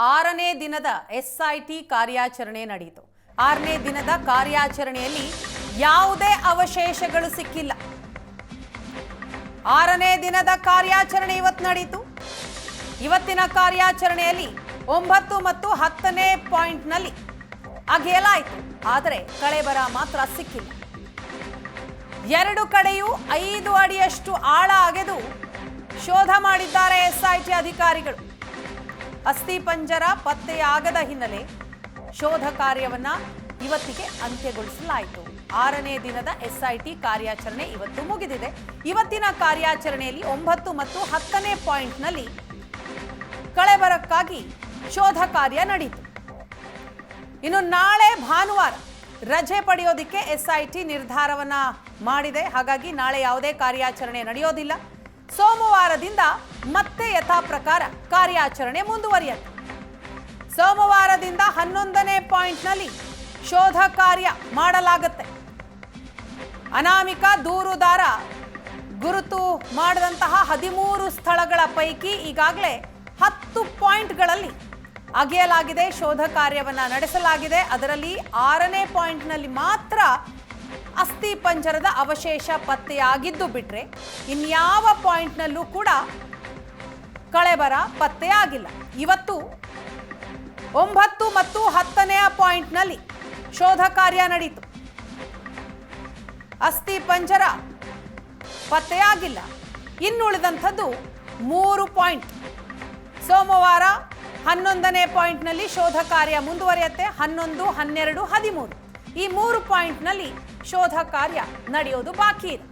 6ನೇ ದಿನದ SIT ಕಾರ್ಯಾಚರಣೆ ನಡೆಯಿತು. 6ನೇ ದಿನದ ಕಾರ್ಯಾಚರಣೆಯಲ್ಲಿ ಯಾವುದೇ ಅವಶೇಷಗಳು ಸಿಕ್ಕಿಲ್ಲ. 6ನೇ ದಿನದ ಕಾರ್ಯಾಚರಣೆ ಇವತ್ತು ನಡೆಯಿತು. ಇವತ್ತಿನ ಕಾರ್ಯಾಚರಣೆಯಲ್ಲಿ 9 ಮತ್ತು 10ನೇ ಪಾಯಿಂಟ್ನಲ್ಲಿ ಅಗೆಯಲಾಯಿತು. ಆದರೆ ಕಳೆಬರ ಮಾತ್ರ ಸಿಕ್ಕಿಲ್ಲ. ಎರಡು ಕಡೆಯೂ 5 ಅಡಿಯಷ್ಟು ಆಳ ಅಗೆದು ಶೋಧ ಮಾಡಿದ್ದಾರೆ SIT ಅಧಿಕಾರಿಗಳು. ಅಸ್ಥಿಪಂಜರ ಪತ್ತೆಯಾಗದ ಹಿನ್ನೆಲೆ ಶೋಧ ಕಾರ್ಯವನ್ನ ಇವತ್ತಿಗೆ ಅಂತ್ಯಗೊಳಿಸಲಾಯಿತು. 6ನೇ ದಿನದ SIT ಕಾರ್ಯಾಚರಣೆ ಇವತ್ತು ಮುಗಿದಿದೆ. ಇವತ್ತಿನ ಕಾರ್ಯಾಚರಣೆಯಲ್ಲಿ 9 ಮತ್ತು 10ನೇ ಪಾಯಿಂಟ್ನಲ್ಲಿ ಕಳೆಬರಕ್ಕಾಗಿ ಶೋಧ ಕಾರ್ಯ ನಡೆಯಿತು. ಇನ್ನು ನಾಳೆ ಭಾನುವಾರ ರಜೆ ಪಡೆಯೋದಕ್ಕೆ SIT ನಿರ್ಧಾರವನ್ನ ಮಾಡಿದೆ. ಹಾಗಾಗಿ ನಾಳೆ ಯಾವುದೇ ಕಾರ್ಯಾಚರಣೆ ನಡೆಯೋದಿಲ್ಲ. ಸೋಮವಾರದಿಂದ ಮತ್ತೆ ಯಥಾ ಪ್ರಕಾರ ಕಾರ್ಯಾಚರಣೆ ಮುಂದುವರಿಯುತ್ತೆ. ಸೋಮವಾರದಿಂದ 11ನೇ ಪಾಯಿಂಟ್ನಲ್ಲಿ ಶೋಧ ಕಾರ್ಯ ಮಾಡಲಾಗುತ್ತೆ. ಅನಾಮಿಕ ದೂರುದಾರ ಗುರುತು ಮಾಡಿದಂತಹ 13 ಸ್ಥಳಗಳ ಪೈಕಿ ಈಗಾಗಲೇ 10 ಪಾಯಿಂಟ್ಗಳಲ್ಲಿ ಅಗೆಯಲಾಗಿದೆ, ಶೋಧ ಕಾರ್ಯವನ್ನ ನಡೆಸಲಾಗಿದೆ. ಅದರಲ್ಲಿ 6ನೇ ಪಾಯಿಂಟ್ನಲ್ಲಿ ಮಾತ್ರ ಅಸ್ಥಿ ಪಂಜರದ ಅವಶೇಷ ಪತ್ತೆಯಾಗಿದ್ದು ಬಿಟ್ರೆ ಇನ್ಯಾವ ಪಾಯಿಂಟ್ನಲ್ಲೂ ಕೂಡ ಕಳೆಬರ ಪತ್ತೆಯಾಗಿಲ್ಲ. ಇವತ್ತು 9 ಮತ್ತು 10ನೇ ಪಾಯಿಂಟ್ನಲ್ಲಿ ಶೋಧ ಕಾರ್ಯ ನಡೆಯಿತು. ಅಸ್ಥಿ ಪಂಜರ ಪತ್ತೆಯಾಗಿಲ್ಲ. ಇನ್ನುಳಿದಂಥದ್ದು 3 ಪಾಯಿಂಟ್. ಸೋಮವಾರ 11ನೇ ಪಾಯಿಂಟ್ನಲ್ಲಿ ಶೋಧ ಕಾರ್ಯ ಮುಂದುವರಿಯುತ್ತೆ. 11, 12, 13 ಈ 3 ಪಾಯಿಂಟ್ನಲ್ಲಿ ಶೋಧ ಕಾರ್ಯ ನಡೆಯೋದು ಬಾಕಿ ಇದೆ.